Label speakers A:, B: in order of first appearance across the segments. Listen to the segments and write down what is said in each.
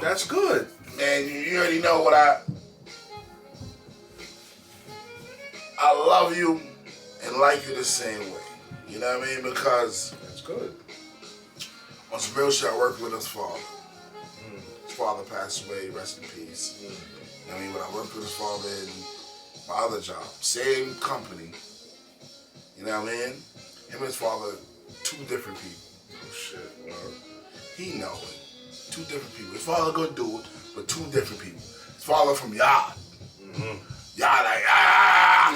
A: That's good.
B: Man, you already know what I love you and like you the same way. You know what I mean? Because
A: that's good.
B: On some real shit, I worked with his father. His father passed away, rest in peace. You know what I mean? But I worked with his father in my other job. Same company. You know what I mean? Him and his father, two different people.
A: Oh shit, wow.
B: He know it. Two different people. His father a good dude, but two different people. His father from Yard. Yard like,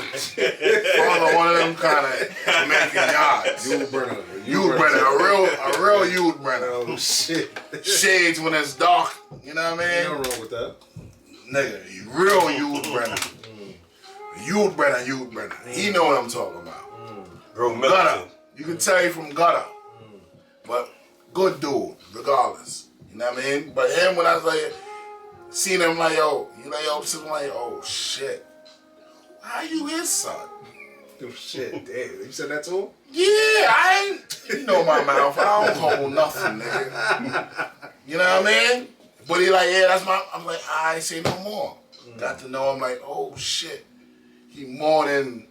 B: father one of them kind of Jamaican yards.
A: Youth Brenner.
B: A real youth Brenner.
A: Oh shit.
B: Shades when it's dark, you know what I mean?
A: Ain't nothing wrong with that.
B: Nigga, real youth Brenner. Youth Brenner. He know what I'm talking about. Gutter. You can tell he from gutter. But good dude, regardless. You know what I mean? But him, when I was like, seen him like, yo, you like, yo, I'm like, oh shit. How you his son?
A: Oh shit, damn. You said that to him?
B: Yeah, I ain't, you know my mouth. I don't hold nothing, nigga. You know what I mean? But he like, yeah, that's my, I'm like, I ain't say no more. Got to know him like, oh shit. He more than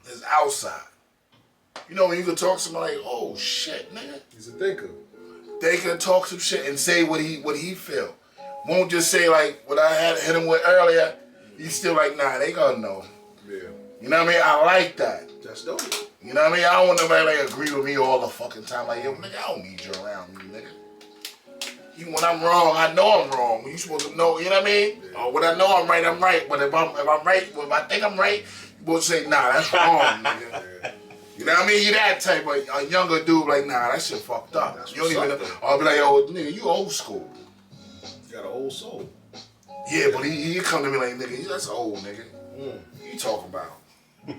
B: his outside. You know when you can talk to somebody like, oh shit, nigga.
A: He's a thinker.
B: They can talk some shit and say what he feel. Won't just say like what I had hit him with earlier. He's still like, nah, they gonna know.
A: Yeah.
B: You know what I mean? I like that.
A: That's dope.
B: You know what I mean? I don't want nobody like agree with me all the fucking time. Like, yo, nigga, I don't need you around me, nigga. Even when I'm wrong, I know I'm wrong. You supposed to know, you know what I mean?
A: Yeah.
B: Or when I know I'm right, I'm right. But if I'm right, if I think I'm right, you supposed to say, nah, that's wrong, nigga.
A: Yeah.
B: You know what I mean? You that type of a younger dude like, nah, that shit fucked up.
A: That's
B: You don't even
A: what's
B: know.
A: up,
B: I'll be like, yo, nigga, you old school.
A: You got an old soul.
B: Yeah, but he come to me like, nigga, that's old, nigga. You talking about? And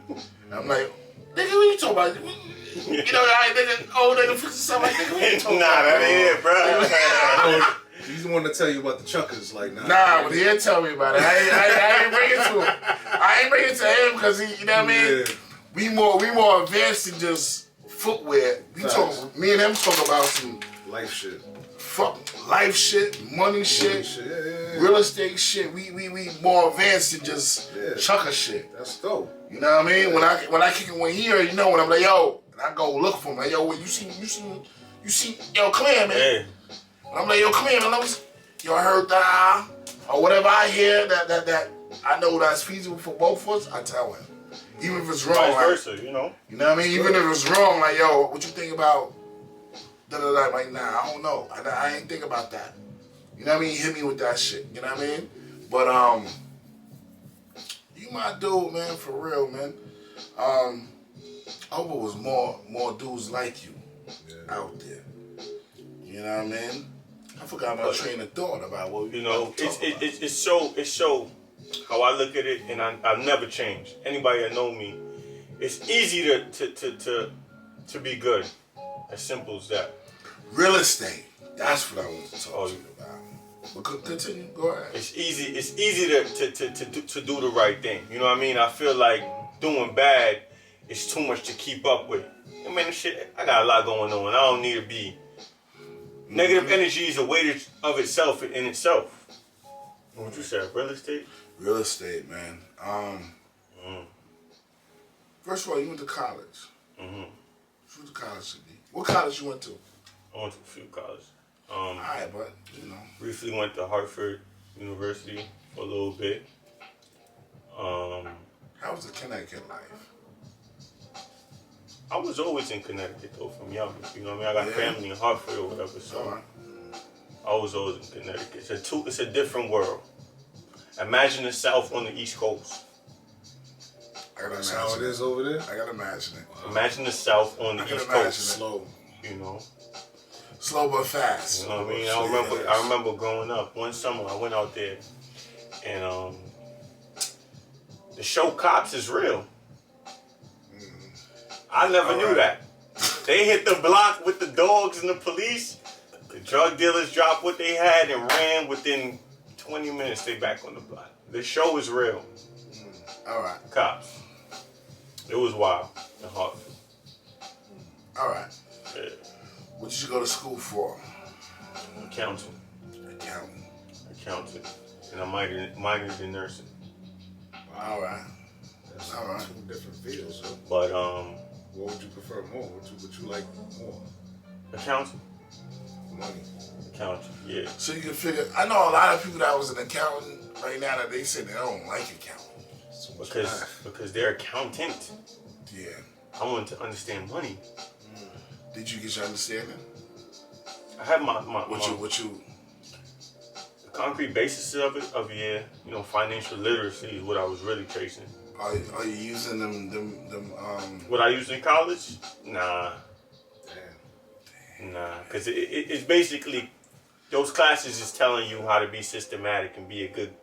B: I'm like, nigga, what you talking about? You know, I nigga, old nigga fixing something like, nigga, what you talking about?
C: Nah, that ain't it, bro.
A: He's the one to tell you about the chuckers, like
B: Nah, but he didn't tell me about it. I ain't bring it to him. I ain't bring it to him because he, you know what I mean?
A: Yeah.
B: We more advanced than just footwear. Me and him talk about some
A: life shit.
B: Fuck life shit, money shit,
A: Yeah.
B: real estate shit. We more advanced than just chucker shit.
A: That's dope.
B: You know what I mean? When I kick it when he already know when I'm like, yo, and I go look for him, like, yo, you see, yo, come here, man.
C: Yeah.
B: And I'm like, yo, come here, man. Yo, I heard that, or whatever I hear that I know that's feasible for both of us, I tell him. Even if it's wrong,
C: Vice versa, you know?
B: You know what I mean? Even if it's wrong, like, yo, what you think about da-da-da? Like, nah, I don't know. I ain't think about that. You know what I mean? Hit me with that shit. You know what I mean? But, you my dude, man, for real, man. I hope it was more dudes like you out there. You know what I mean? I forgot my train of thought about what we
C: it's so how I look at it, and I've never changed. Anybody that know me, it's easy to be good. As simple as that.
B: Real estate. That's what I want to talk to you about. But continue. Go ahead.
C: It's easy to do the right thing. You know what I mean? I feel like doing bad is too much to keep up with. I mean, shit, I got a lot going on. I don't need to be. Negative energy is a weight of itself in itself. What you said? Real estate?
B: Real estate, man. First of all, you went to college. You went to college, what college you went to?
C: I went to a few colleges.
B: Alright, but you know.
C: Briefly went to Hartford University for a little bit.
B: How was the Connecticut life?
C: I was always in Connecticut though, from young. You know what I mean? I got family in Hartford or whatever, so I was always in Connecticut. It's a different world. Imagine the South on the East Coast.
B: I gotta imagine
A: how it is over there.
B: I gotta imagine it.
C: Wow. Imagine the South on the East Coast.
A: Slow.
C: You know.
B: Slow but fast.
C: You know what I mean? I remember growing up. One summer I went out there, and the show Cops is real. I never knew that. They hit the block with the dogs and the police. The drug dealers dropped what they had and ran. Within 20 minutes, they back on the block. The show is real.
B: All right.
C: Cops. It was wild in Hartford.
B: All right.
C: Yeah.
B: What did you go to school for?
C: Accounting.
B: accountant.
C: Accountant. And I minored in nursing.
B: All right.
A: That's
B: All right.
A: 2 different fields. So
C: But
A: what would you prefer more? What you like more?
C: accountant.
A: Money.
C: Accountant, yeah.
B: So you can figure. I know a lot of people that was an accountant right now that they said they don't like accounting.
A: So much
C: Because
A: math.
C: they're accountant.
B: Yeah.
C: I want to understand money.
B: Did you get your understanding?
C: I have my
B: What you?
C: the concrete basis of it, financial literacy is what I was really chasing.
B: Are you using them
C: What I used in college? Nah.
A: Damn.
C: Nah. Because it's basically, those classes is telling you how to be systematic and be a good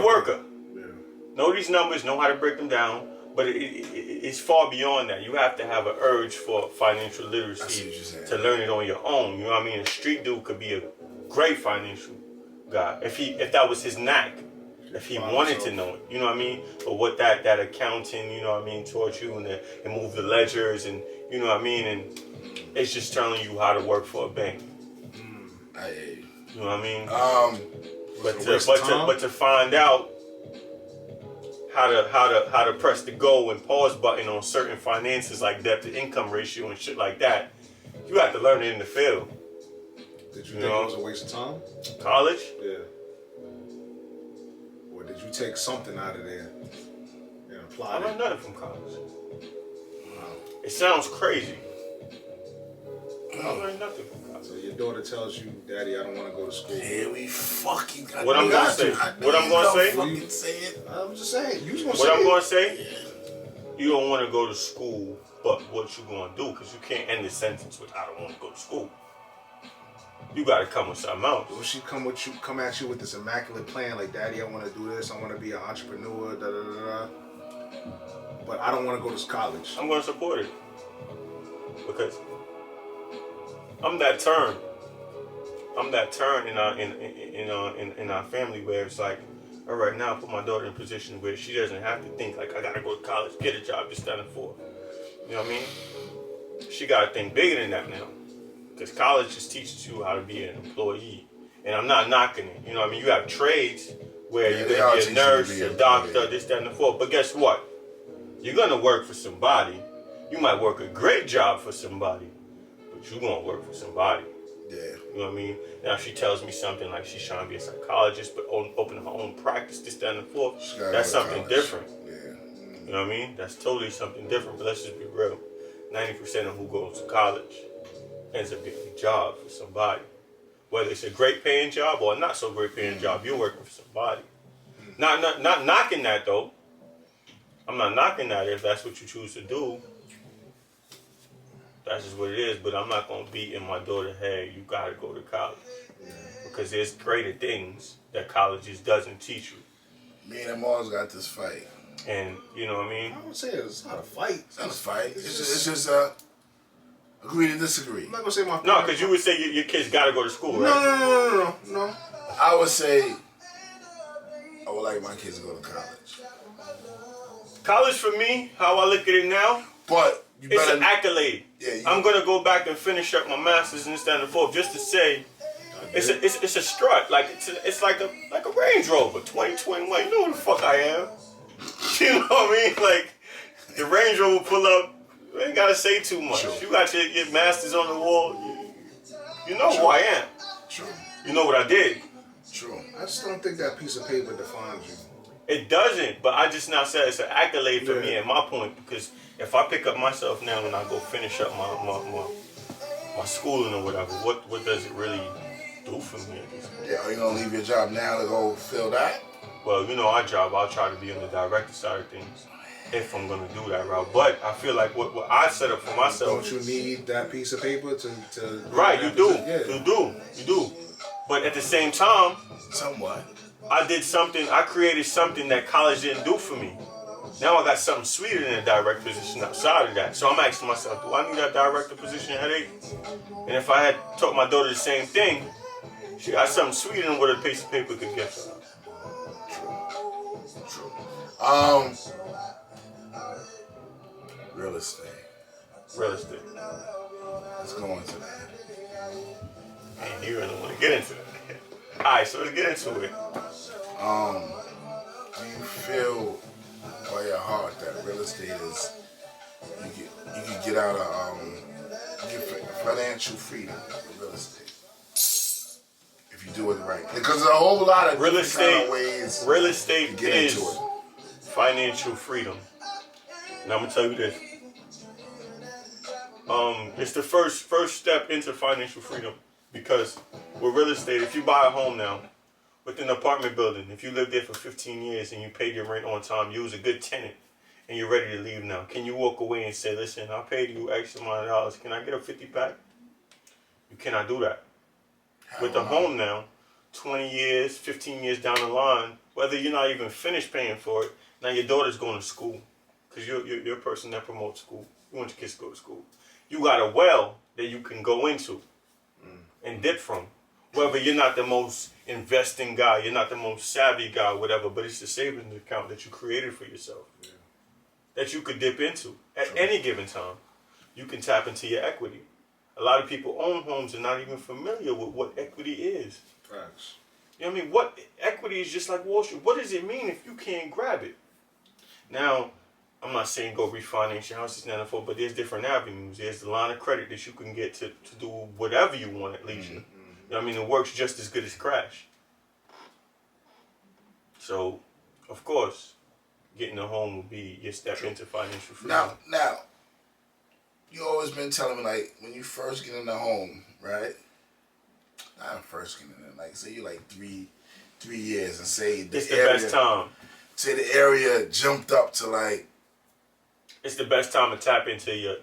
C: worker.
A: Yeah.
C: Know these numbers, know how to break them down, but it's far beyond that. You have to have an urge for financial
B: I see what
C: literacy
B: you're saying.
C: to learn it on your own. You know what I mean? A street dude could be a great financial guy if that was his knack, if he wanted to know it. You know what I mean? But what that accounting, you know what I mean, taught you and move the ledgers and you know what I mean, and it's just telling you how to work for a bank. You know what I mean? But to find out how to press the go and pause button on certain finances like debt to income ratio and shit like that, you have to learn it in the field.
A: Did you think it was a waste of time?
C: College?
A: Yeah. Or did you take something out of there and apply
C: I
A: it?
C: learned nothing from college.
A: Wow.
C: It sounds crazy. I learned nothing from college.
A: So your daughter tells you, Daddy, I don't want to go to school.
B: Here we fucking got.
C: What I'm gonna say? What I'm gonna say?
B: Fucking say it.
A: I'm just saying. You just gonna
C: What
A: say
C: I'm
A: it.
C: gonna say? You don't want to go to school, but what you gonna do? Because you can't end the sentence with I don't want to go to school. You gotta come with something else.
A: Will she come at you with this immaculate plan like, Daddy, I want to do this. I want to be an entrepreneur. Da da da da. But I don't want to go to college.
C: I'm gonna support it because I'm that turn. I'm that turn in our family where it's like, all right, now I put my daughter in a position where she doesn't have to think like I gotta go to college, get a job, just stand for. You know what I mean? She gotta think bigger than that now, because college just teaches you how to be an employee. And I'm not knocking it. You know what I mean? You have trades where you're gonna be a nurse, a doctor, this, that, and the fourth. But guess what? You're gonna work for somebody. You might work a great job for somebody, but you're gonna work for somebody.
B: Yeah.
C: You know what I mean? Now she tells me something like she's trying to be a psychologist, but open her own practice, this, that, and the fourth. That's something different.
B: Yeah.
C: You know what I mean? That's totally something different. But let's just be real. 90% of who goes to college ends up getting a job for somebody. Whether it's a great paying job or a not so great paying job, you're working for somebody. Not knocking that though. I'm not knocking that if that's what you choose to do. That's just what it is, but I'm not going to beat in my daughter, hey, you got to go to college. Because there's greater things that colleges doesn't teach you.
B: Me and them always got this fight.
C: And, you know what I mean?
A: I would say it's not a fight.
B: It's not a fight. It's just agree to disagree.
A: I'm not gonna say my.
C: No, because you would say your kids got to go to school, right?
A: No.
B: I would say I would like my kids to go to college.
C: College for me, how I look at it now,
B: But you
C: it's
B: better.
C: an accolade.
B: Yeah,
C: I'm going to go back and finish up my master's and this, that, and the fourth, just to say, it's a strut, like it's like a Range Rover 2021. You know who the fuck I am. You know what I mean? Like the Range Rover pull up, you ain't gotta say too much.
B: True.
C: You got your masters on the wall. You know who I am.
B: True.
C: You know what I did.
B: True.
A: I just don't think that piece of paper defines you.
C: It doesn't, but I just now said it's an accolade for me
A: Yeah.
C: at my point, because if I pick up myself now and I go finish up my schooling or whatever, what does it really do for me at this point?
B: Yeah, are you gonna leave your job now to go fill that?
C: Well, you know, our job, I'll try to be on the director side of things if I'm going to do that route. But I feel like what I set up for myself.
A: Don't you need that piece of paper to
C: Right, you do.
A: Yeah.
C: You do. But at the same time,
B: Somewhat.
C: I created something that college didn't do for me. Now I got something sweeter than a direct position outside of that. So I'm asking myself, do I need that director position headache? And if I had taught my daughter the same thing, she got something sweeter than what a piece of paper could get for her.
B: True. Real estate.
C: Real estate.
B: Let's go into that.
C: And you really want to get into that. Alright, so let's get into it.
B: Do you feel by your heart that real estate is you can get out of you get financial freedom with real estate if you do it right? Because there's a whole lot of
C: Real
B: different
C: estate,
B: kind of ways
C: real estate
B: to get
C: is
B: into it.
C: financial freedom. And I'm gonna tell you this. It's the first step into financial freedom, because with real estate, if you buy a home now with an apartment building, if you lived there for 15 years and you paid your rent on time, you was a good tenant and you're ready to leave now, can you walk away and say, listen, I paid you X amount of dollars, can I get a 50 back? You cannot do that. With the home now, 20 years, 15 years down the line, whether you're not even finished paying for it, now your daughter's going to school, because you're a person that promotes school. You want your kids to go to school. You got a well that you can go into and dip from. Whether you're not the most investing guy, you're not the most savvy guy, whatever, but it's the savings account that you created for yourself that you could dip into at any given time. You can tap into your equity. A lot of people own homes and not even familiar with what equity is.
A: Facts.
C: You know what I mean? What equity is just like Wall Street. What does it mean if you can't grab it? Now, I'm not saying go refinance your house, but there's different avenues. There's the line of credit that you can get to do whatever you want at leisure. You know what I mean? It works just as good as cash. So, of course, getting a home will be your step into financial freedom.
B: Now, you always been telling me, like, when you first get in the home, right? Not first getting in, like, say you like three years, and say
C: It's the best time.
B: Say the area jumped up to like.
C: It's the best time to tap into your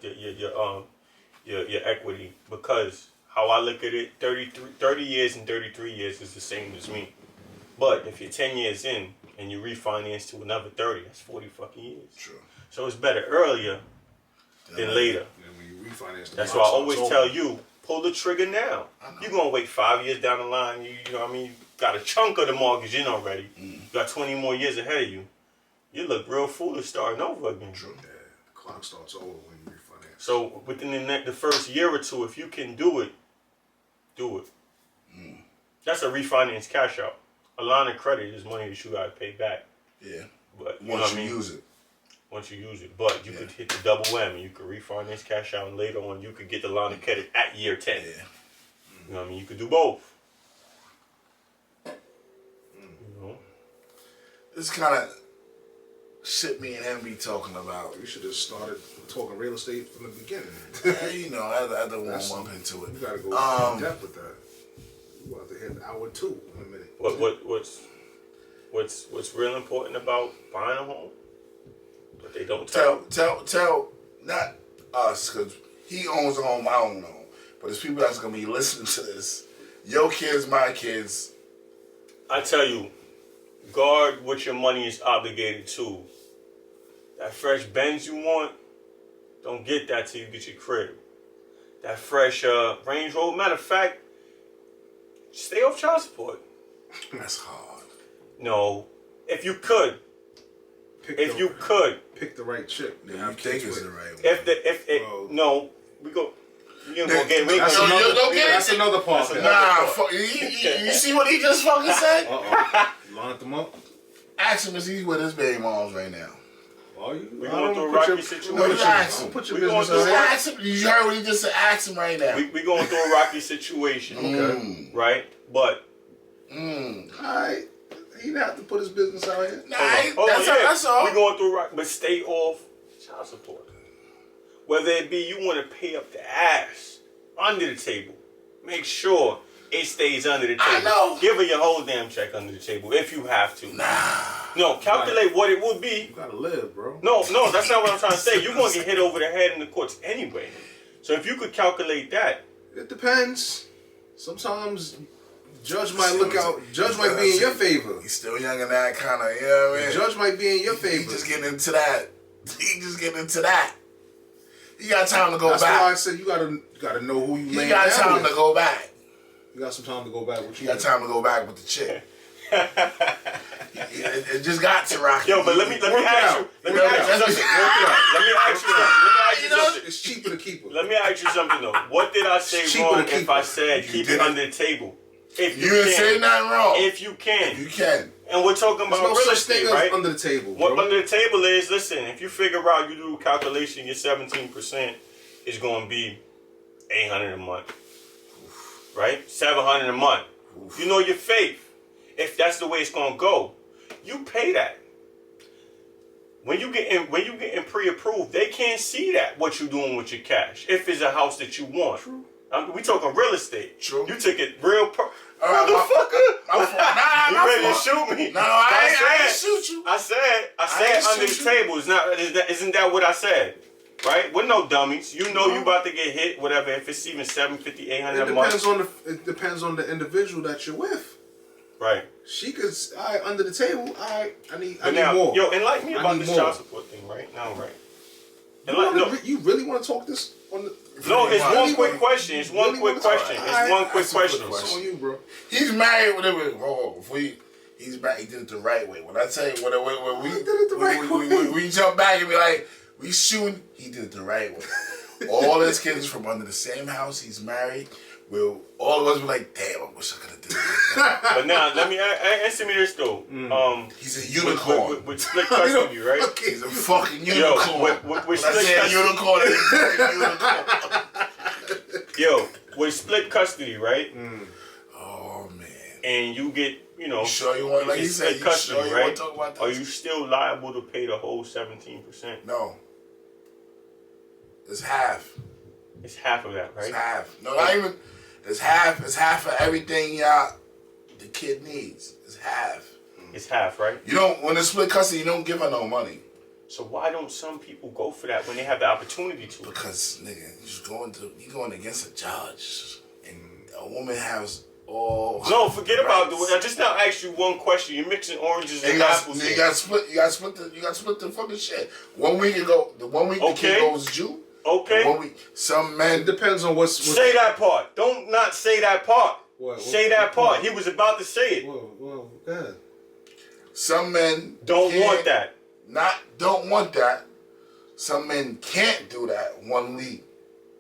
C: equity, because how I look at it, 30 years and 33 years is the same as me. But if you're 10 years in and you refinance to another 30, that's 40 fucking years.
B: True.
C: So it's better earlier than later.
A: And when you refinance the
C: That's
A: house,
C: why I always
A: it's
C: tell
A: over.
C: you, pull the trigger now. You're going to wait 5 years down the line. You know what I mean? You got a chunk of the mortgage in already. You got 20 more years ahead of you. You look real foolish starting over again.
A: True. Yeah, the clock starts over when you refinance.
C: So within the first year or two, if you can do it, do it. That's a refinance cash out. A line of credit is money that you got to pay back.
B: Yeah.
C: But you
B: Once
C: know what I
B: you
C: mean?
B: use it.
C: Once you use it. But you could hit the double whammy. You could refinance cash out, and later on you could get the line of credit at year 10.
B: Yeah.
C: You know what I mean? You could do both. You know?
B: This kind of shit me and him be talking about.
A: You should have started talking real estate from the beginning.
B: Yeah, you know, I don't want to bump into it.
A: You gotta go in depth with that. You have to hit hour 2 in a minute.
C: What's real important about buying a home? But they don't tell.
B: Tell not us, because he owns a home, I own a home. But there's people that's gonna be listening to this. Your kids, my kids.
C: I tell you, guard what your money is obligated to. That fresh Benz you want, don't get that till you get your crib. That fresh Range Rover. Matter of fact, stay off child support.
B: That's hard.
C: No, if you could. Pick
A: the right chick.
B: You think it's the right one.
C: No, we go. We gonna go get.
A: That's another part.
B: Nah, you see what he just fucking said?
A: Line them up.
B: Ask him if he's with his baby moms right now.
C: We going through a rocky situation.
B: No, you ask him.
A: Put your business on
B: Ask him. You heard what he just said. Ask him right now.
C: We going through a rocky situation.
A: Okay.
C: Right? But.
A: Alright. He didn't have to put his business out here.
B: Nah, that's all.
C: We going through a rocky, but stay off child support. Whether it be you want to pay up the ass under the table, make sure it stays under the table.
B: I know.
C: Give her your whole damn check under the table if you have to. No, calculate what it would be.
A: You gotta live, bro.
C: No, that's not what I'm trying to say. You're going to get hit over the head in the courts anyway. So if you could calculate that.
A: It depends. Sometimes judge might might be in your favor.
B: He's still young in that kind of, you know what I mean?
A: Judge might be in your favor.
B: He just getting into that. You got time to go back.
A: That's why I said you gotta know who you laying
B: got
A: down
B: time
A: with.
B: to go back.
A: You got some time to go back with
B: You got time to go back with the chick. it just got to rock.
C: Yo, but let me ask you something.
A: It's cheaper to keep her.
C: Let me ask you something though. What did I say
A: Cheaper
C: wrong
A: to keep
C: if I
A: her.
C: said keep it under the table? If
B: you didn't say nothing wrong.
C: If you can.
B: You can.
C: And we're talking about real estate, right?
A: Under the table, bro.
C: What under the table is, listen, if you figure out, you do a calculation, your 17% is going to be $800 a month, right? $700 a month. You know your faith. If that's the way it's going to go, you pay that. When you get in pre-approved, they can't see that what you're doing with your cash. If it's a house that you want. True. We talking real estate.
B: True.
C: You took it real motherfucker. You ready to shoot me?
B: No, I ain't shoot you.
C: I said under the table. Isn't that what I said? Right? We're no dummies. You know you about to get hit, whatever. If it's even $750, $800 a month.
A: It depends on the individual that you're with.
C: Right.
A: She could, under the table, I need
C: now,
A: more.
C: Yo, enlighten me about this child support thing, right? Now, right.
A: You really want to talk this on the...
C: No, it's one quick question. It's one quick question. It's one quick question.
A: It's on you, bro.
B: He's married, whatever. He's married, he did it the right way. When I tell you, when we jump back and be like, we shooting, he did it the right way. All his kids from under the same house. He's married. All of us were like, damn, I wish I could have did it like that.
C: But now, let me answer me this though.
B: He's a unicorn.
C: With split custody, right?
B: He's a fucking unicorn.
C: With split custody,
B: unicorn, he's a unicorn.
C: Yo, with split custody, right?
B: Oh man.
C: And you get,
B: You sure you want, like he said,
C: custody,
B: sure you
C: right?
B: want to talk about this?
C: Are you still liable to pay the whole 17%?
B: No. It's half.
C: It's half of that, right?
B: It's half. No, not even. It's half. It's half of everything the kid needs. It's half.
C: It's half, right?
B: You don't. When it's split custody, you don't give her no money.
C: So why don't some people go for that when they have the opportunity to?
B: Because nigga, you're going against a judge, and a woman has all.
C: No, forget about the. I just now asked you one question. You're mixing oranges and apples.
B: You got split. You got split the fucking shit. 1 week ago, the kid goes Jew.
C: Okay.
B: Some men.
A: It depends on what's...
C: Say that part. Don't not say that part. Say that part. He was about to say it.
A: Whoa, go ahead.
B: Some men
C: don't want that.
B: Don't want that. Some men can't do that 1 week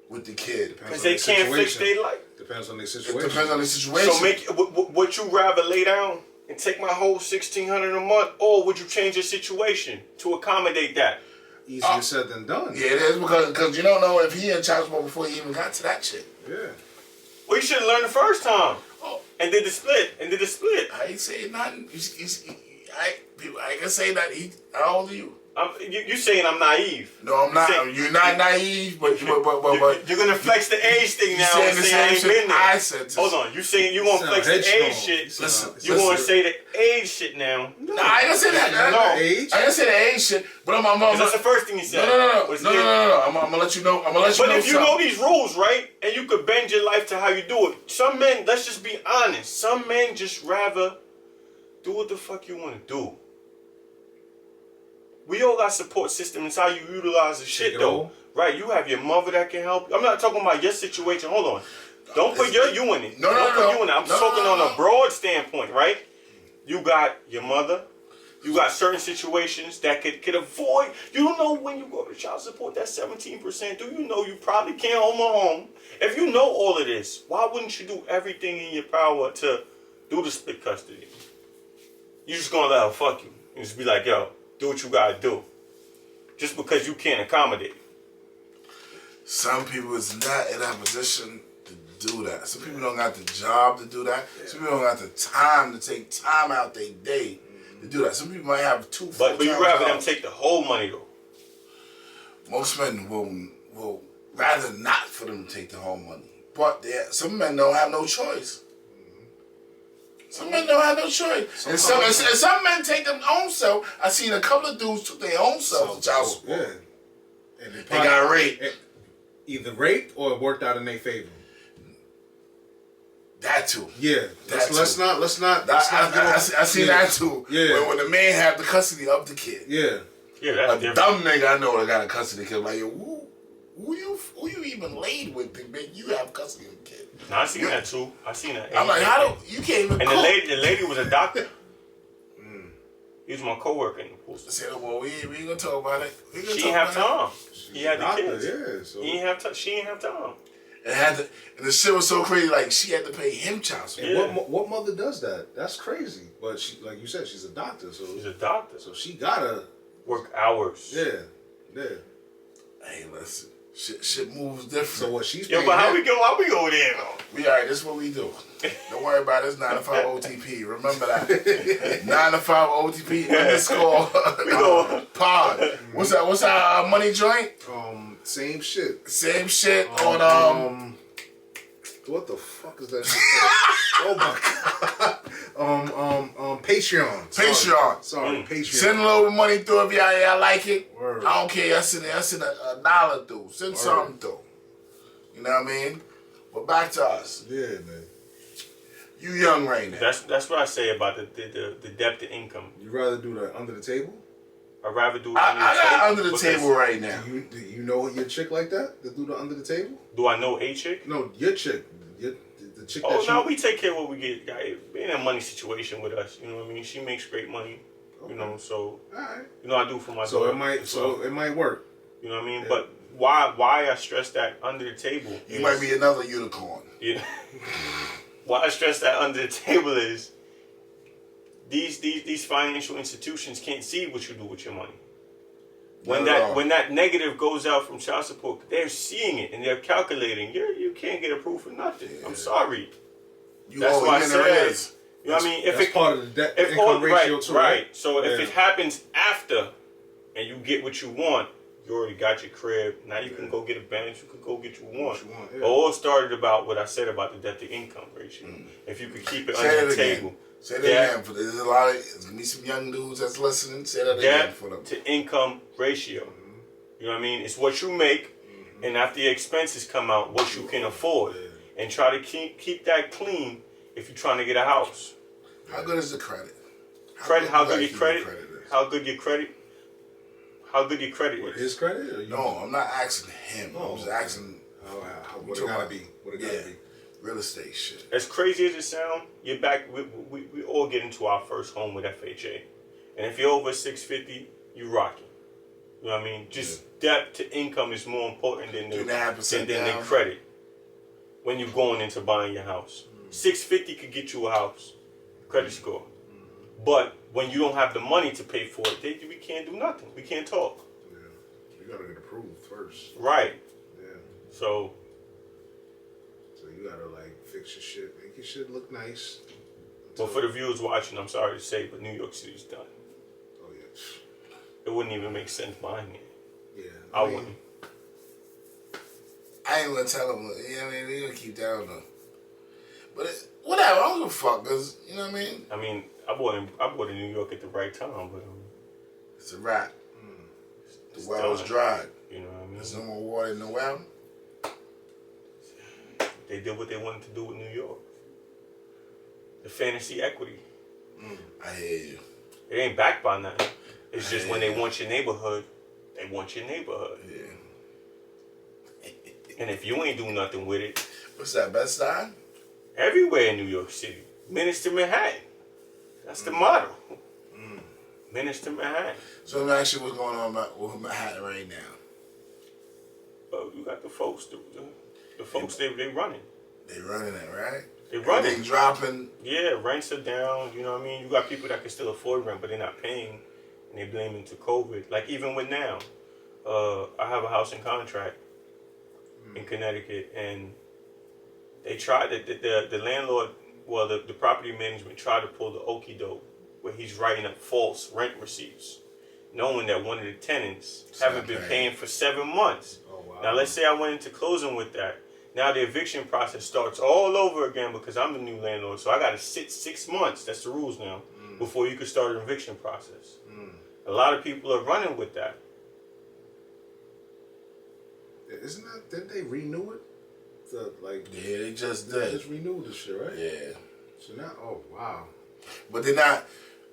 B: with the kid.
C: Because they can't fix their life.
A: Depends on their situation.
B: It depends on the situation.
C: So would you rather lay down and take my whole $1,600 a month, or would you change your situation to accommodate that?
A: Easier said than done.
B: Yeah, it is because you don't know if he in child support before he even got to that shit.
A: Yeah.
C: Well, you should have learned the first time.
B: Oh.
C: And did the split.
B: I ain't saying nothing. I can say that how old are you?
C: You saying I'm naive?
B: No, I'm not. You're not naive, but
C: you're gonna flex the age thing now and say I ain't been there.
B: I said
C: hold on, you saying you gonna flex the age shit?
B: Listen,
C: you gonna say the age shit now?
B: No, I didn't say that. No, I didn't say the age shit. But I'm
C: that's the first thing you said.
B: No. I'm gonna let you know.
C: But if you know these rules, right, and you could bend your life to how you do it, some men, let's just be honest, some men just rather do what the fuck you want to do. We all got support systems. It's how you utilize the shit, though. Right? You have your mother that can help you. I'm not talking about your situation. Hold on. Don't put you in it. Don't put you in it. I'm talking on a broad standpoint, right? You got your mother. You got certain situations that could avoid. You know when you go to child support, that 17%, do you know you probably can't own a home? If you know all of this, why wouldn't you do everything in your power to do the split custody? You just gonna let her fuck you. And just be like, yo, do what you gotta do. Just because you can't accommodate.
B: Some people is not in that position to do that. Some people don't got the job to do that. Yeah. Some people don't got the time to take time out their day to do that. Some people might have two full-time
C: But you rather
B: jobs.
C: them take the whole money though.
B: Most men will rather not for them to take the whole money. But some men don't have no choice. Some men don't have no choice. And some men take their own self. I seen a couple of dudes took their own self to child support.
A: Yeah. And
B: they got raped.
A: Either raped or it worked out in their favor.
B: That too.
A: Yeah. Let's not.
B: I see that too.
A: Yeah.
B: When the man have the custody of the kid.
A: Yeah.
C: Yeah, that's
B: a
C: different.
B: dumb nigga I know that got a custody of the kid. Like, who you even laid with, big bitch? You have custody of the kid.
C: No, I seen that too. I seen that.
B: I'm like, you can't even.
C: And the lady was a doctor. He was my coworker in the pool.
B: I said, well, we ain't gonna talk about it.
C: She didn't have time. He had the kids.
A: Yeah, so.
C: She didn't have time.
B: and the shit was so crazy. Like she had to pay him child support.
A: And what mother does that? That's crazy. But she, like you said, she's a doctor, so
C: She's a doctor.
A: so she gotta
C: Work hours.
A: yeah.
B: Hey, listen, shit moves different.
A: So what she's
C: Yo,
A: paying
C: but how
A: him-
C: we go there though?
B: We alright, this is what we do. Don't worry about it. It's 9 to 5 OTP. Remember that. 9 to 5 OTP underscore pod. What's that? What's our money joint?
A: Same shit.
B: Same shit on
A: What the fuck is that shit called? Oh my god. Patreon. Sorry, Patreon.
B: Send a little money through if y'all like it.
A: Word.
B: I don't care. I send a dollar through. Send something through. You know what I mean? But back to us.
A: Yeah, man.
B: You young right now.
C: That's what I say about the depth of income.
A: You rather do the under the table?
C: I'd rather do it
B: I got under the
C: because-
B: table right now.
A: Do you know your chick like that do the under the table?
C: Do I know a chick?
A: No, your chick. The chick
C: Oh
A: that
C: no,
A: you.
C: we take care of what we get. We in a money situation with us. You know what I mean? She makes great money. You know, so
A: Alright.
C: you know I do for my
A: So
C: daughter.
A: it might. So it might work.
C: you know what I mean?
A: Yeah.
C: But why I stress that under the table?
B: You might be another unicorn.
C: Yeah. Why I stress that under the table is these financial institutions can't see what you do with your money. When that negative goes out from child support, they're seeing it and they're calculating. You can't get approved for nothing.
B: Yeah.
C: I'm sorry.
B: You
C: That's
B: owe
C: why I
B: him in
C: said.
B: arrears.
C: You know what I mean?
A: That's part of the debt income ratio too,
C: right. So if
A: Yeah.
C: it happens after, and you get what you want, you already got your crib. Now you can go get a Benz. You can go get what you want.
A: yeah.
C: But all started about what I said about the debt to income ratio. If you could keep it
B: Say
C: under
B: that
C: the
B: again.
C: table.
B: Say that again. For there's a lot of there's gonna be some young dudes that's listening. Say that again for them.
C: Debt to income ratio. You know what I mean? It's what you make, and after your expenses come out, what you can afford. And try to keep that clean if you're trying to get a house.
B: How good is the credit?
C: How good your
B: is?
C: credit? How good your credit? How good your credit
A: What,
C: is?
A: his credit? Or you?
B: No, I'm not asking him. I'm just asking
A: What it gotta be? What it gotta be?
B: real estate shit.
C: As crazy as it sounds, you're back. We all get into our first home with FHA, and if you're over 650, you rocking. You know what I mean? Just debt to income is more important than the
B: 2.5% down.
C: credit when you're going into buying your house. 650 could get you a house, credit score, but when you don't have the money to pay for it, we can't do nothing. We can't talk.
A: Yeah. You gotta get approved first.
C: Right.
A: Yeah.
C: So
A: So you gotta like fix your shit, make your shit look nice.
C: but for the viewers watching, I'm sorry to say, but New York City's done.
A: Oh yeah.
C: It wouldn't even make sense buying it.
A: Yeah.
C: I
A: mean,
C: wouldn't.
B: I ain't gonna tell him. You know what I mean? We gonna keep that on the. But whatever. I don't give a fuck. Cause you know what I mean.
C: I bought in New York at the right time, but
B: It's a wrap. The
C: it's
B: well is
C: done.
B: dried.
C: You know what I mean?
B: There's no more water in the well.
C: They did what they wanted to do with New York. The fantasy equity.
B: I hear you.
C: It ain't backed by nothing. It's just when they want your neighborhood, they want your neighborhood.
B: Yeah.
C: And if you ain't doing nothing with it,
B: What's that? Best Side?
C: everywhere in New York City, Menace to Manhattan. That's the motto. Menace to Manhattan.
B: So let me ask you what's going on with Manhattan right now.
C: But you got the folks, the folks they running.
B: They running it, right?
C: They running.
B: Everything dropping.
C: Yeah, rents are down. You know what I mean? You got people that can still afford rent, but they're not paying, and they blame it to COVID. Like even with now, I have a house in contract in Connecticut, and they tried the landlord. Well, the property management tried to pull the okie doke where he's writing up false rent receipts, knowing that one of the tenants haven't been paying for 7 months.
A: Oh, wow.
C: Now let's say I went into closing with that. Now the eviction process starts all over again because I'm the new landlord, so I got to sit 6 months. That's the rules now before you can start an eviction process. A lot of people are running with that.
A: Isn't that? Didn't they renew it?
B: Yeah, they just
A: They
B: did.
A: just renewed this shit, right?
B: Yeah.
A: So now, oh wow.
B: But they're not.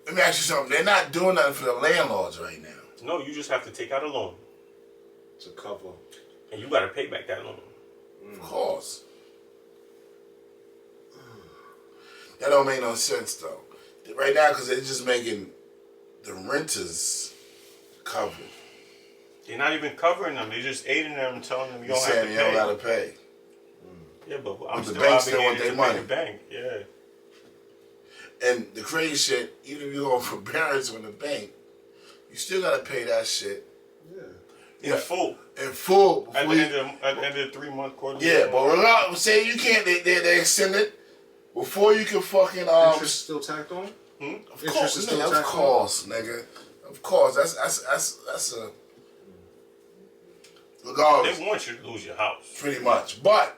B: Let me ask you something. They're not doing nothing for the landlords right now.
C: No, you just have to take out a loan,
A: It's a couple.
C: and you got to pay back that loan.
B: Of course. That don't make no sense though. Right now, because they're just making the renters covered.
C: They're not even covering them. They're just aiding them and telling them you
B: You're
C: don't have to
B: saying you don't
C: pay.
B: gotta pay.
C: Yeah, but I'm
B: But the
C: still
B: bank still want
C: obligated
B: their
C: to pay
B: money.
C: the bank. Yeah.
B: And the crazy shit, even if you go for forbearance on the bank, you still gotta pay that shit.
C: In full.
B: In full.
C: At the end of the 3-month quarter.
B: Yeah, but regardless, say you can't, they extend it before you can fucking
A: interest still tacked on.
B: Of course, nigga. Of course, that's a. Regardless,
C: They want you to lose your house.
B: pretty much, but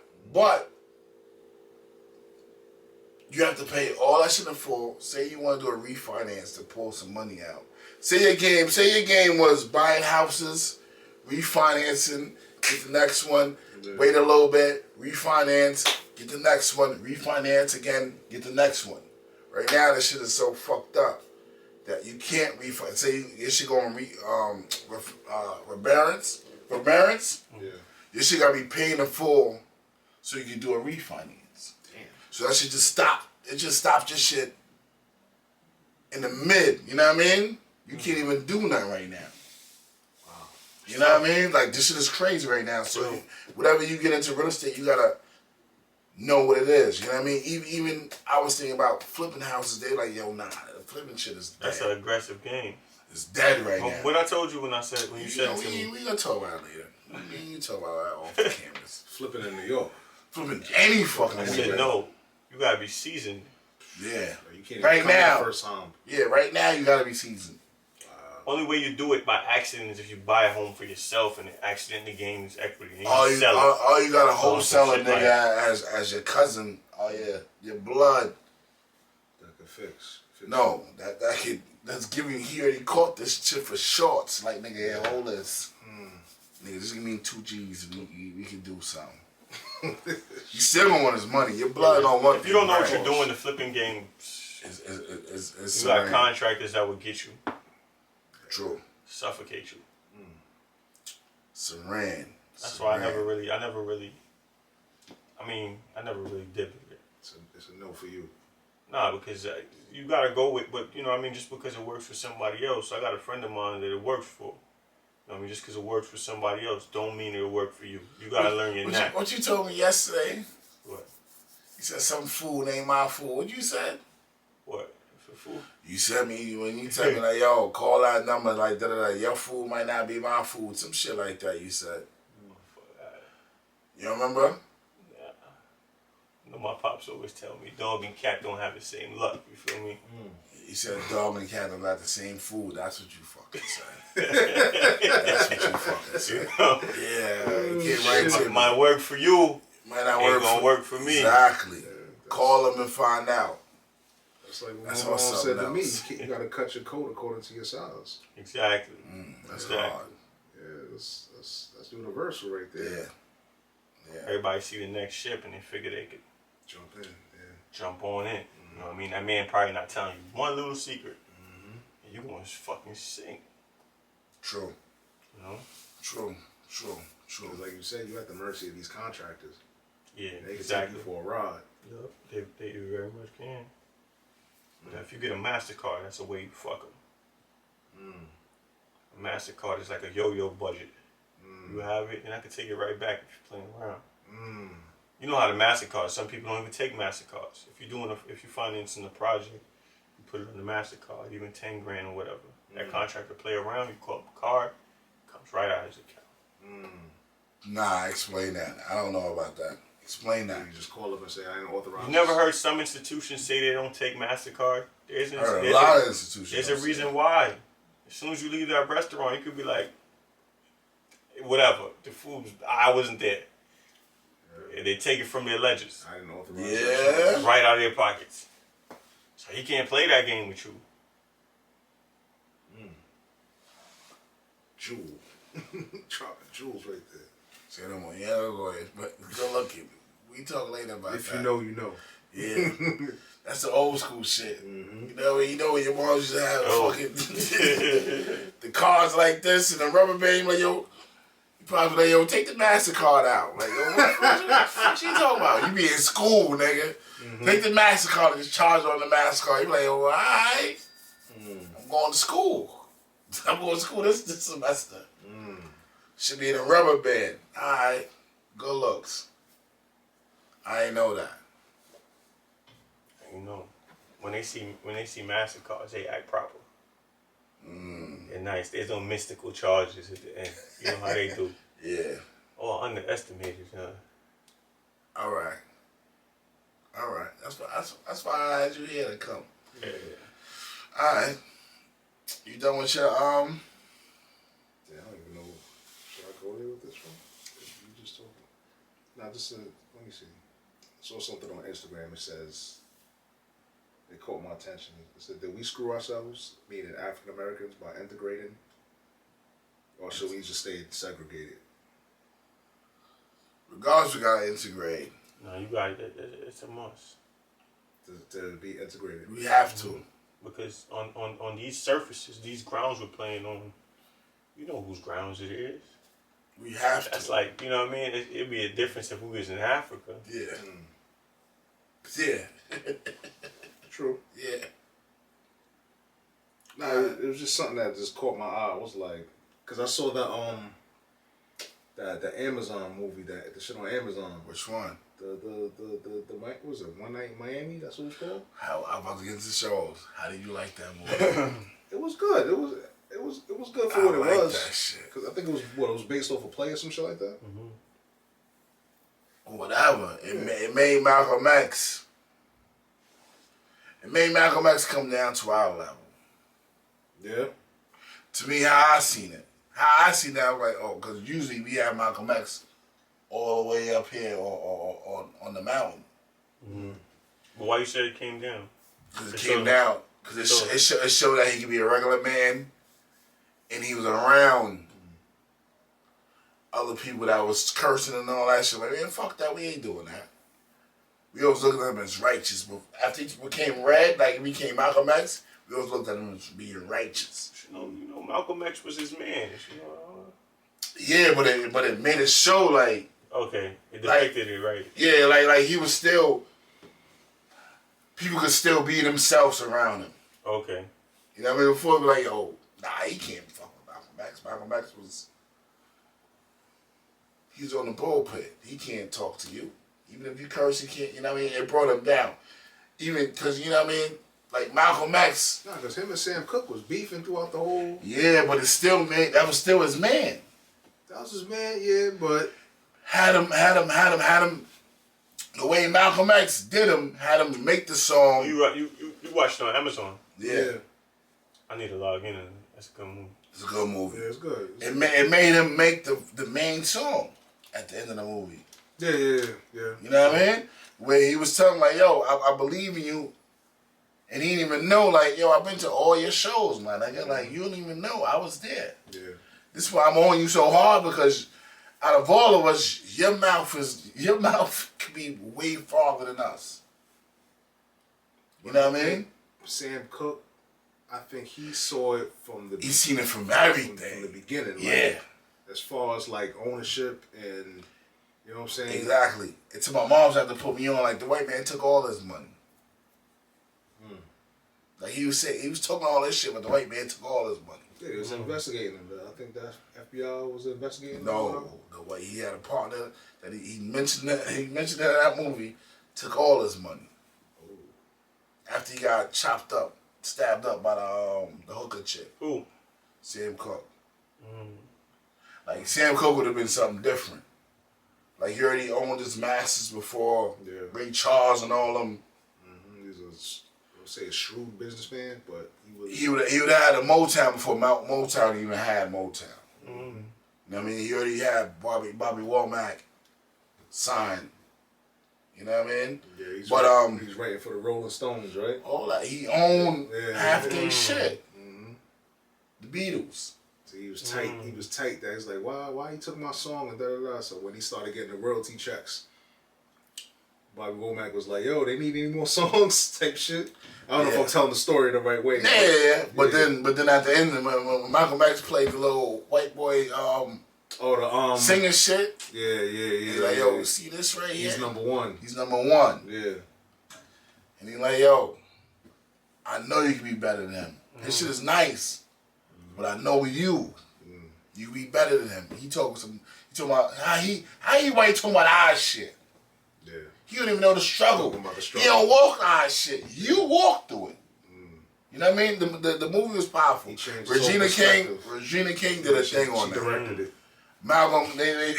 B: you have to pay all that shit in full. Say you want to do a refinance to pull some money out. Say your game was buying houses, refinancing, get the next one, wait a little bit, refinance, get the next one, refinance again, get the next one. Right now, this shit is so fucked up that you can't refinance. Say you should go on forbearance.
A: Yeah.
B: You should gotta be paying in full so you can do a refinance.
A: Damn.
B: So that should just stop. It just stops your shit in the mid. You know what I mean? You can't even do nothing right now.
A: Wow.
B: You know what I mean? Like, this shit is crazy right now. So whatever you get into real estate, you gotta know what it is. You know what I mean? Even I was thinking about flipping houses. They like, yo, nah, the flipping shit is dead.
C: That's an aggressive game.
B: It's dead right now.
C: What I told you when you said it to me.
B: We gonna talk about it later. We talk about that off the cameras.
A: Flipping in New York.
B: Flipping any fucking
C: I
B: way.
C: said no. You gotta be seasoned.
B: Yeah.
A: You can't
B: Right
A: even come
B: now.
A: the first time.
B: Yeah, right now you gotta be seasoned.
C: Only way you do it by accident is if you buy a home for yourself and the accident gains equity. And
B: All you got a wholesaler
C: shit
B: nigga as your cousin. Oh yeah, your blood.
A: That could fix.
B: No, that's giving. He already caught this shit for shorts. Like nigga, yeah, hold this. Nigga, just give me 2 G's. We can do something. You still gonna want his money. Your blood don't want.
C: If you don't know what you're doing, the flipping game.
B: It's
C: You got contractors that will get you.
B: True.
C: Suffocate you.
B: Saran.
C: That's why I never really did it.
A: It's a no for you.
C: Nah, because you gotta go with, but you know what I mean, just because it works for somebody else. I got a friend of mine that it works for. You know what I mean, just because it works for somebody else don't mean it'll work for you. You gotta learn your knack.
B: What you told me yesterday?
C: What?
B: You said some food ain't my food. What you said?
C: What? For food?
B: You said me when you tell me like, yo, call that number like da. Your food might not be my food. Some shit like that. You said. You remember?
C: Yeah. You know, my pops always tell me, dog and cat don't have the same luck. You feel me?
B: You said dog and cat don't got the same food. That's what you fucking said. That's what you fucking said. Yeah, you came right to me.
C: Might work for you.
B: Might not
C: Ain't work for me.
B: Exactly. Call them and find out.
A: That's like what
B: That's
A: my mom said to me.
B: else.
A: You gotta cut your coat according to your size.
C: Exactly.
B: That's
C: Exactly.
B: hard.
A: Yeah, that's universal right there.
B: Yeah. Yeah.
C: Everybody see the next ship and they figure they could
A: Jump in. Yeah.
C: jump on in. You know what I mean? That man probably not telling you one little secret. And you gonna fucking sink.
B: True.
C: You know?
B: True.
A: 'Cause like you said, you're at the mercy of these contractors.
C: Yeah,
A: They can
C: exactly.
A: take you for a ride.
C: Yep. They very much can. But if you get a MasterCard, that's a way you fuck them. A MasterCard is like a yo-yo budget. You have it, and I can take it right back if you're playing around. You know how the MasterCard, some people don't even take MasterCards. If you're financing a project, you put it on the MasterCard, even 10 grand or whatever. That contractor play around, you call up the card, it comes right out of his account.
B: Nah, explain that. I don't know about that. Explain that.
A: You just call up and say, I ain't authorized.
C: You never heard some institutions say they don't take MasterCard?
B: I heard a lot of institutions.
C: There's
B: don't
C: a
B: say
C: reason
B: that.
C: why. As soon as you leave that restaurant, you could be like, whatever. The food, I wasn't there. They take it from their ledgers.
A: I didn't authorize
B: Yeah.
C: Right out of their pockets. So he can't play that game with you.
A: Jewel. Dropping jewels right there.
B: Say no more. Yeah, go ahead. But good luck. We talk later about
A: If
B: that.
A: you know, you know.
B: Yeah. That's the old school shit. You know when your mom used to have fucking the cards like this and the rubber band, like, yo, you probably like, yo, take the MasterCard out. Like, yo, what you talking about? You be in school, nigga. Take the MasterCard and just charge it on the MasterCard. You be like, yo, all right. I'm going to school. I'm going to school this semester. Should be in a rubber band. All right. Good looks. I ain't know that.
C: You know, when they see MasterCards, they act proper. They're nice. There's no mystical charges at the end. You know how they do.
B: Yeah.
C: Or underestimated, huh?
B: All right. That's why I had you here to come.
C: Yeah.
B: All right. You done with your
A: Yeah, I don't even know. Should I go there with this one? You just talking. Nah, just let me see. I saw something on Instagram. It says it caught my attention. It said, "Did we screw ourselves, meaning African Americans, by integrating, or should we just stay segregated?"
B: regardless, we gotta integrate.
C: No, you got it. It's a must.
A: To be integrated.
B: We have to.
C: Because on these surfaces, these grounds we're playing on, you know whose grounds it is.
B: We have
C: That's
B: to.
C: like, you know what I mean? It'd be a difference if we was in Africa.
B: Yeah. Yeah.
A: True.
B: Yeah.
A: Nah, it was just something that just caught my eye. I was like, cause I saw the Amazon movie, the shit on Amazon.
B: Which one?
A: The what was it, One Night in Miami? That's what it's called.
B: How I'm about to get into shows. How do you like that movie?
A: It was good. It was good for what it
B: like
A: was.
B: that shit.
A: Cause I think it was based off a play or some shit like that.
B: Whatever. It made Malcolm X. It made Malcolm X come down to our level.
A: Yeah.
B: To me, how I seen it. How I seen that, I was like, oh, because usually we have Malcolm X all the way up here or on the mountain.
C: But why you said it came down?
B: Because it came down. Because it showed that he could be a regular man, and he was around other people that was cursing and all that shit. Like, man, fuck that, we ain't doing that. We always looked at him as righteous. But after he became red, like he became Malcolm X, we always looked at him as being righteous.
C: You know, Malcolm X was his man. You know.
B: Yeah, but it made it show like.
C: Okay, it depicted it right.
B: Yeah, like he was still. People could still be themselves around him.
C: Okay.
B: You know what I mean? Before, be like, oh, nah, he can't fuck with Malcolm X. Malcolm X was. He's on the pulpit. He can't talk to you. Even if you curse, he can't. You know what I mean? It brought him down. Even because, you know what I mean? Like Malcolm X.
A: Nah, because him and Sam Cooke was beefing throughout the whole.
B: Yeah, but it's still, man, that was still his man.
A: That was his man, yeah, but.
B: Had him. The way Malcolm X did him, had him make the song.
C: You watched it on Amazon.
B: Yeah.
C: I need to log in. That's a good movie.
B: It's a good movie.
A: Yeah, it's good.
B: It made him make the main song at the end of the movie.
A: Yeah.
B: You know what I mean? Where he was telling like, yo, I believe in you. And he didn't even know, like, yo, I've been to all your shows, man. Like, you don't even know I was there.
A: Yeah.
B: This is why I'm on you so hard, because out of all of us, your mouth could be way farther than us. You know what I mean?
A: Sam Cooke, I think he saw it from the.
B: He's seen it from everything.
A: From the beginning.
B: Yeah.
A: Like, as far as like ownership and, you know what I'm saying?
B: Exactly. It's my mom's had to put me on, like, the white man took all his money. Like he was talking all this shit, but the white man took all his money.
A: Yeah, he was investigating him. I think that FBI was investigating him.
B: No, the way he had a partner that he mentioned that in that movie took all his money. After he got stabbed up by the hooker chick.
C: Who?
B: Sam Cooke. Like Sam Cooke would have been something different. Like he already owned his masters before Ray Charles and all them.
A: He's a shrewd businessman, but
B: he would have had a Motown before Motown even had Motown. You know what I mean? He already had Bobby Womack signed. You know what I mean?
A: Yeah, he's writing for the Rolling Stones, right?
B: All that he owned half their shit. The Beatles.
A: So he was tight. He was tight. That he's like, why he took my song and da da da. So when he started getting the royalty checks, Bobby Womack was like, yo, they need any more songs type shit. I don't know if I'm telling the story the right way.
B: Yeah, but then at the end, when Malcolm X played the little white boy singing shit.
A: Yeah.
B: He's like, yo, see this right here?
A: He's number one.
B: Yeah. And he's like, yo, I know you can be better than him. This shit is nice, but I know you. You be better than him. He talking about how he white talking about our shit.
A: Yeah.
B: He don't even know the struggle.
A: Talking about the
B: He
A: struggle.
B: don't walk our shit. You walk through it. You know what I mean? The movie was powerful.
A: He changed his
B: Regina
A: whole
B: King. Regina King did a thing on
A: She
B: that.
A: directed it.
B: Malcolm. They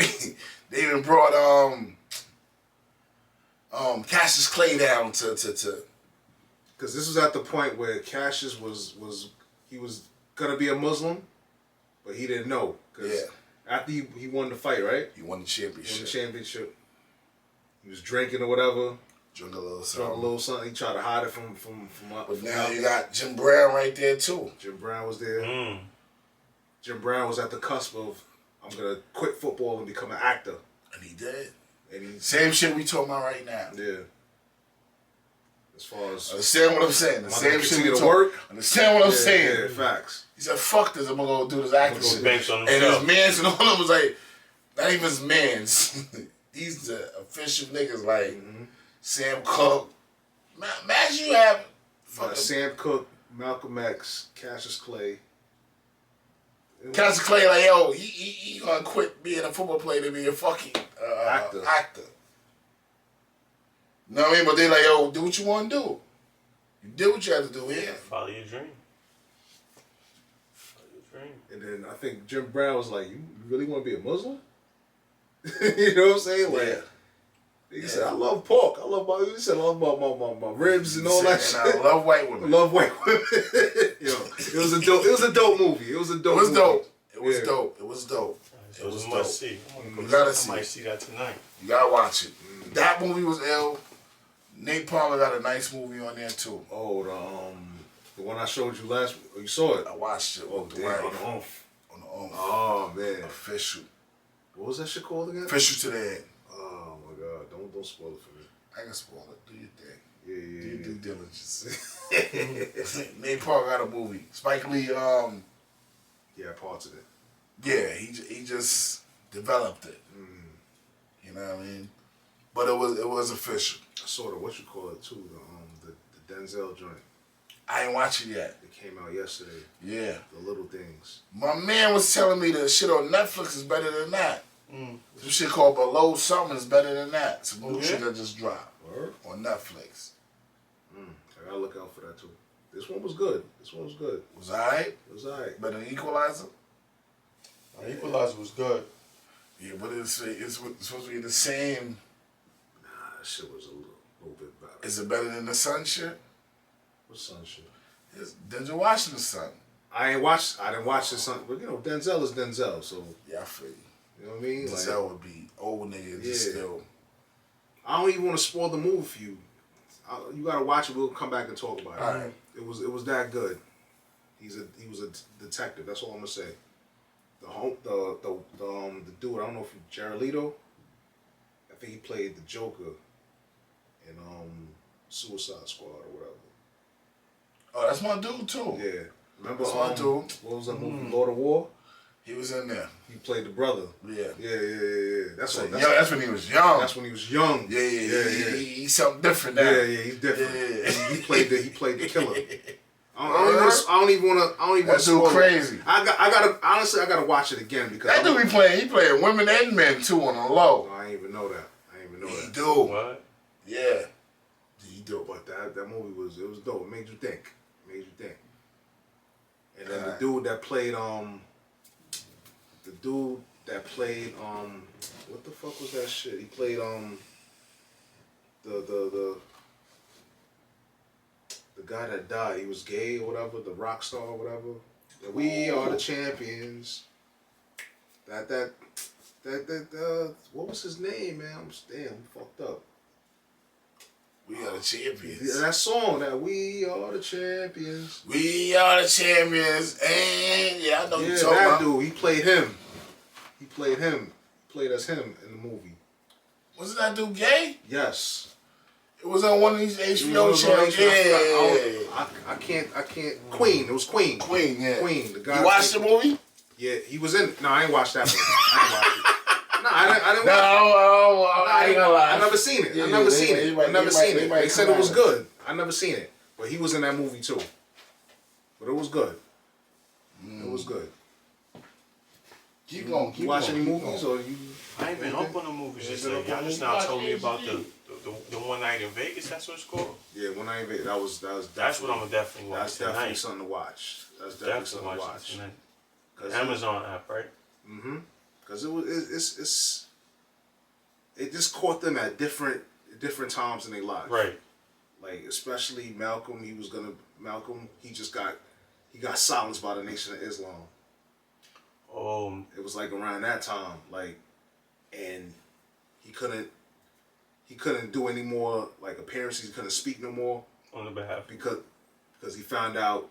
B: even brought Cassius Clay down to.
A: Because this was at the point where Cassius was gonna be a Muslim, but he didn't know. Because after he won the fight, right?
B: He won the championship.
A: Won the championship. He was drinking or whatever.
B: Drunk a little
A: something. He tried to hide it from
B: But now you got Jim Brown right there too.
A: Jim Brown was there. Jim Brown was at the cusp of, I'm gonna quit football and become an actor.
B: And he did.
A: And he
B: same shit we talking about right now.
A: Yeah. As far as
B: understand what I'm saying. The same shit we
A: to work.
B: Understand what I'm saying.
A: Yeah, facts.
B: He said, "Fuck this! I'm gonna go do this acting shit." And his mans and all of them was like, not even his mans. These the official niggas like Sam Cooke. Imagine you have
A: Sam Cooke, Malcolm X, Cassius Clay.
B: Cassius Clay like, yo, he gonna quit being a football player to be a fucking actor. You know what I mean? But they like, yo, do what you want to do. You did what you had to do here.
C: Follow your dream. Follow your dream.
A: And then I think Jim Brown was like, you really want to be a Muslim? You know what I'm saying? Like, he said, I love pork. I love I love my ribs and all that shit.
B: I love white women.
A: Love white women. Yo, it was a dope movie. It was dope.
B: It was dope. It was dope.
C: It was a must see.
B: You gotta see.
C: I might see that tonight.
B: You gotta watch it. That movie was ill. Nate Palmer got a nice movie on there too.
A: Oh, the one I showed you last. You saw it?
B: I watched it.
A: Oh, damn, on the off.
B: On the off.
A: Oh man.
B: Official.
A: What was that shit called again?
B: Official to the end.
A: Oh my god! Don't spoil it for me.
B: I can spoil it. Do your thing.
A: Yeah.
B: Do your due diligence. Nate Palmer got a movie. Spike Lee.
A: Yeah, parts of it.
B: Yeah, he just developed it. You know what I mean? But it was official.
A: I saw the what you call it too. The Denzel joint.
B: I ain't watch it yet.
A: It came out yesterday.
B: Yeah.
A: The Little Things.
B: My man was telling me the shit on Netflix is better than that. Some shit called Below Something is better than that. Some new shit that just dropped on Netflix.
A: I gotta look out for that too. This one was good.
B: Was alright?
A: It was alright.
B: Better than Equalizer?
C: Equalizer was good.
B: Yeah, but it's supposed to be the same.
A: Nah, that shit was a little bit better.
B: Is it better than the Sun shit?
A: What Sun shit?
B: It's Denzel Washington's son.
A: I didn't watch the Sun, but you know Denzel is Denzel, so
B: Yeah, I feel you.
A: you know what I mean.
B: Denzel would be old nigga still.
A: I don't even want to spoil the movie for you. You gotta watch it. We'll come back and talk about it.
B: All right.
A: It was that good. He was a detective. That's all I'm gonna say. The dude. I don't know if Jared Leto. I think he played the Joker in Suicide Squad or whatever.
B: Oh, that's my dude too.
A: Yeah. Remember
B: That's my dude.
A: What was that movie? Lord of War.
B: He was in there.
A: He played the brother.
B: Yeah.
A: Yeah. That's
B: when he was young.
A: That's when he was young.
B: Yeah. He's something different now.
A: Yeah, he's different.
B: Yeah.
A: He played the killer. I don't even want to.
B: That's so crazy.
A: I gotta watch it again because
B: that dude he playing women and men too on the low.
A: I ain't even know that.
B: He do.
C: What?
B: Yeah. He do.
A: But that movie was dope. It made you think. And then the dude that played what the fuck was that shit? He played the guy that died. He was gay or whatever, the rock star or whatever. We are the champions. That what was his name, man? I'm fucked up.
B: We are the champions.
A: Yeah, that song, that we are the champions.
B: We are the champions, and yeah, I know you talking
A: that
B: about.
A: dude, he played him. He played as him in the movie.
B: Wasn't that dude gay?
A: Yes.
B: It was on one of these HBO channels. Yeah.
A: I can't. Queen. It was Queen.
B: Queen. Yeah.
A: Queen. The guy.
B: You watched the movie?
A: Yeah, he was in. No, I ain't watched that movie. I didn't watch it. No, I didn't watch it.
B: I ain't gonna lie.
A: I never seen it.
B: Yeah,
A: I never seen it. They said it was
B: good.
A: good. I never seen it, but he was in that movie too. But it was good. It was good.
B: Keep going.
A: You watch any movies or you?
C: I ain't been up on the movies just like y'all just now told me about The one night in Vegas. That's what it's called.
A: Yeah, One Night in Vegas. That was
C: That's what I'm gonna definitely watch
A: That's
C: tonight.
A: definitely something to watch. That's definitely something to watch.
C: Tonight. Amazon app, right?
A: Mm-hmm. Because it just caught them at different times in their lives.
C: Right.
A: Like especially Malcolm, he got silenced by the Nation of Islam. It was like around that time, like, and he couldn't do any more like appearances. He couldn't speak no more
C: on the behalf
A: because he found out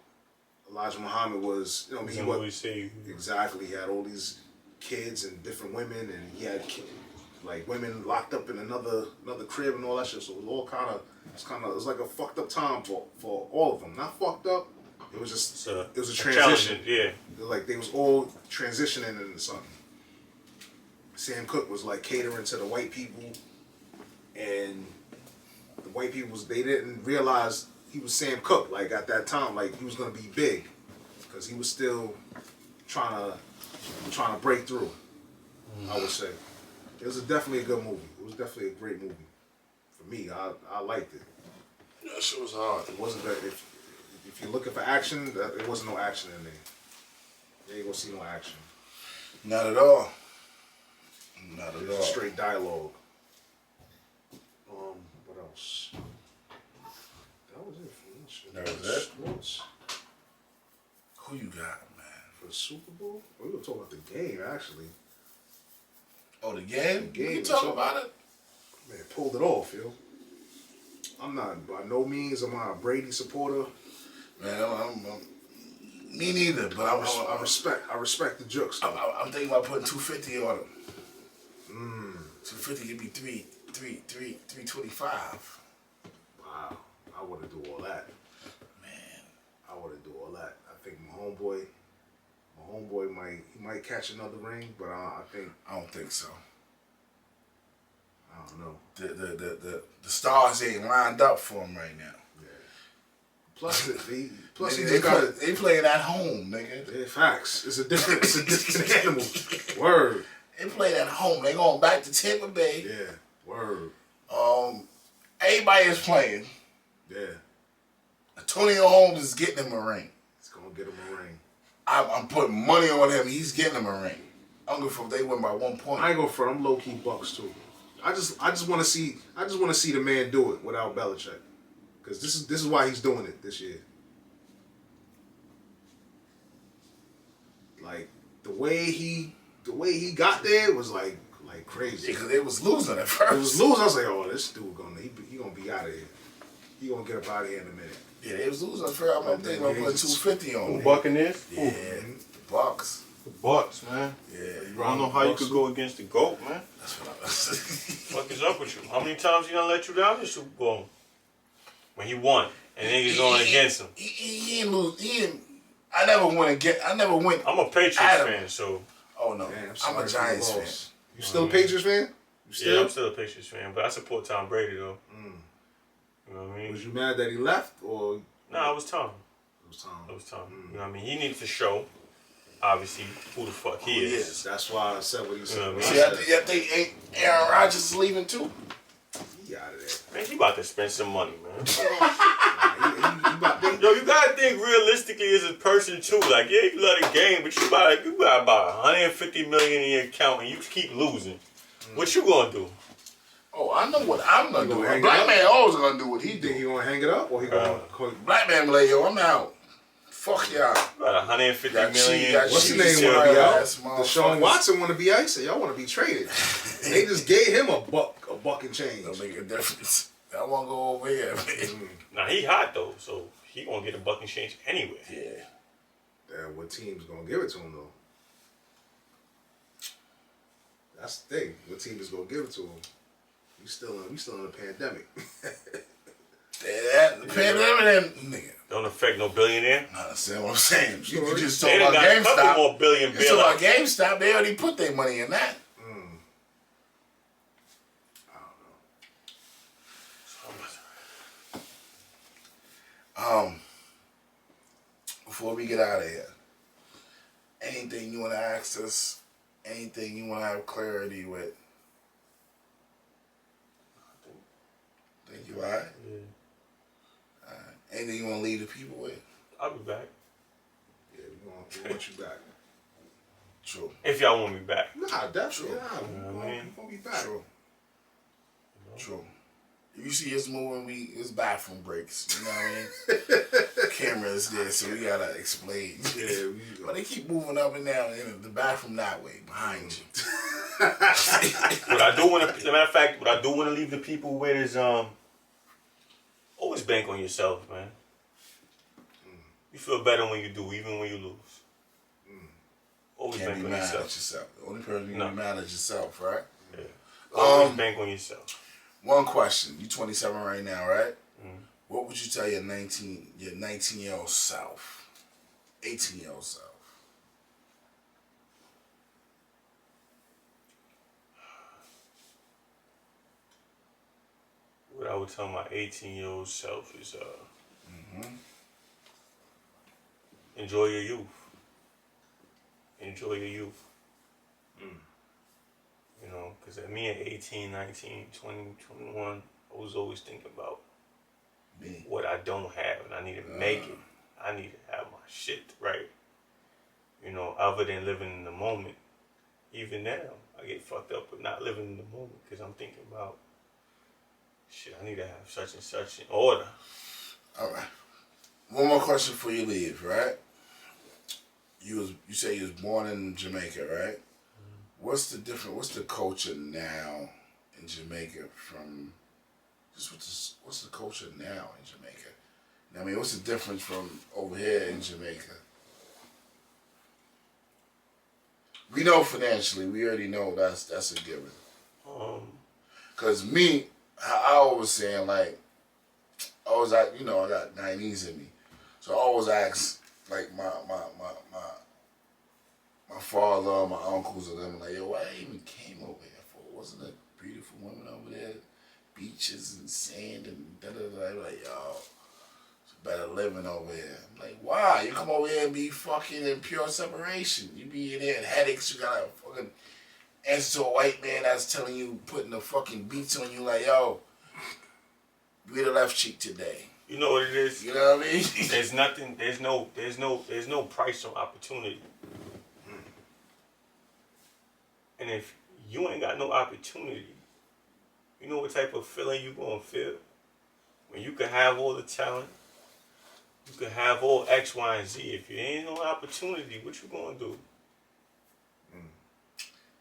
A: Elijah Muhammad was, you know, exactly. He had all these kids and different women, and he had like women locked up in another crib and all that shit. So it was all it was like a fucked up time for all of them. Not fucked up. It was just it was a transition.
C: Yeah.
A: Like they was all transitioning into something. Sam Cooke was like catering to the white people, and the white people they didn't realize he was Sam Cooke. Like at that time, like he was gonna be big, because he was still trying to break through. I would say it was definitely a good movie. It was definitely a great movie for me. I liked it.
B: Yeah, shit was hard.
A: It wasn't that if you're looking for action, there wasn't no action in there. You ain't gonna see no action.
B: Not at all. Not at all.
A: Straight dialogue. What else? That was it for this shit.
B: That was it?
A: Sports.
B: Who you got, man?
A: For the Super Bowl? We're gonna talk about the game, actually.
B: Oh, the game?
A: The game.
B: We can talk about it.
A: Man, pulled it off, yo. I'm not, by no means am I a Brady supporter.
B: Man, me neither, but
A: I respect the jokes.
B: I'm thinking about putting 250 on him. 250 give me 325.
A: Wow, I wouldn't do all that.
B: Man,
A: I wouldn't do all that. I think my homeboy might catch another ring, but I
B: don't think so.
A: I don't know.
B: The stars ain't lined up for him right now.
A: Yeah. Plus
B: they playing at home, nigga.
A: Yeah, facts. It's a different animal. Word.
B: They playing at home. They going back to Tampa Bay.
A: Yeah. Word.
B: Everybody is playing.
A: Yeah.
B: Antonio Holmes is getting him a ring.
A: He's gonna get him a ring.
B: I'm putting money on him. He's getting him a ring. I'm going for if they win by 1 point.
A: I ain't going for. I'm low key Bucks too. I just want to see the man do it without Belichick, because this is why he's doing it this year. Like the way he got there was like crazy.
B: Because they was losing at first.
A: It was losing. I was like, oh, this dude he gonna be out of here. He gonna get up out of here in a minute.
B: Yeah, they was losing at first. I'm thinking I'm putting 250 on.
C: Who Buccaneers?
B: Yeah, Bucks.
C: The Bucks, man.
B: Yeah,
C: I don't know how you could go against the GOAT, man.
B: That's what I was.
C: What is up with you? How many times he gonna let you down in the Super Bowl? When he won, and then he's going against him.
B: He didn't lose. I never went.
C: I'm a Patriots fan, so.
B: Oh no,
A: Man,
B: I'm a Giants fan.
A: You still a Patriots fan?
C: Yeah, I'm still a Patriots fan, but I support Tom Brady though. You know what I mean?
A: Was you mad that he left, or?
C: Nah, it was Tom.
A: It was Tom.
C: It was Tom. You know what I mean? He needs to show, obviously, who the fuck he is.
A: That's why I said what he said.
C: You know what
B: See, I think Aaron Rodgers is leaving too.
A: He out of there.
C: Man, he about to spend some money, man.
A: He about to,
C: Yo, you gotta think realistically as a person too. Like, yeah, you love the game, but you got about 150 million in your account, and you keep losing. What you gonna do?
B: Oh, I know what I'm gonna do.
A: Hang
B: Black
A: it up?
B: man always gonna do what he
A: you
B: do.
A: think he gonna hang it up, or he gonna?
B: Black man like, yo, I'm out. Fuck y'all.
C: About 150
B: Got
C: million.
B: got
A: What's the
B: cheese,
A: name? Want to be out?
B: ass
A: Deshaun
B: motherfuckers.
A: Watson want to be out. He said, y'all want to be traded. They just gave him a buck and change.
B: Don't make a difference. I won't go over here, man.
C: Now he hot though, so he gonna get a buck and change anyway.
B: Yeah.
A: Damn, what team's gonna give it to him though? That's the thing. What team is gonna give it to him? We still in a pandemic.
B: The pandemic, nigga.
C: Don't affect no billionaire.
B: I understand what I'm saying. You just
C: They
B: talk
C: done
B: about
C: got a couple
B: GameStop.
C: more billion
B: You talk about
C: bailouts.
B: GameStop. They already put their money in that.
A: I don't know.
B: Before we get out of here, anything you want to ask us? Anything you want to have clarity with? You all right?
C: Yeah.
B: Anything you want to leave the people with?
C: I'll be back.
A: Yeah, we want you back.
B: True.
C: If y'all want me back.
A: Nah, definitely.
B: True.
A: Nah,
C: You know what I mean?
A: we gonna be back.
B: True. True. You see us moving, it's bathroom breaks. You know what I mean? Camera's there, so we gotta explain.
A: Yeah,
B: But they keep moving up and down in the bathroom that way, behind you.
C: What I do want to, as a matter of fact, what I do want to leave the people with is always bank on yourself, man. You feel better when you do, even when you lose. Always
B: Can't
C: bank
B: be
C: on
B: mad at
C: yourself.
B: yourself. The only person you
C: No.
B: can be mad at yourself, right?
C: Yeah. Always bank on yourself.
B: One question. You 27 right now, right?
C: Mm.
B: What would you tell your 19-year-old self? 18-year-old self?
C: What I would tell my 18-year-old self is enjoy your youth. Enjoy your youth. You know, because at me at 18, 19, 20, 21, I was always thinking about
B: Me.
C: what I don't have and I need to make it. I need to have my shit right. You know, other than living in the moment. Even now, I get fucked up with not living in the moment because I'm thinking about shit, I need to have such and such in order.
B: All right. One more question before you leave, right? You say you was born in Jamaica, right? What's the difference? What's the culture now in Jamaica from just what's the culture now in Jamaica? I mean, what's the difference from over here in Jamaica? We know financially, we already know that's a given. Cause me, I always saying like, I got Guyanese in me, so I always ask like my father, my uncles, and them like, yo, why I even came over here for? Wasn't it beautiful women over there, beaches and sand and da da da? Like, yo, it's better living over here. I'm like, why? You come over here and be fucking in pure separation. You be in there and headaches. You gotta fucking answer to a white man that's telling you, putting the fucking beats on you, like, yo, be the left cheek today.
C: You know what it is?
B: You know what I mean?
C: There's no price on opportunity. And if you ain't got no opportunity, you know what type of feeling you gonna feel? When you can have all the talent, you can have all X, Y, and Z. If you ain't no opportunity, what you gonna do?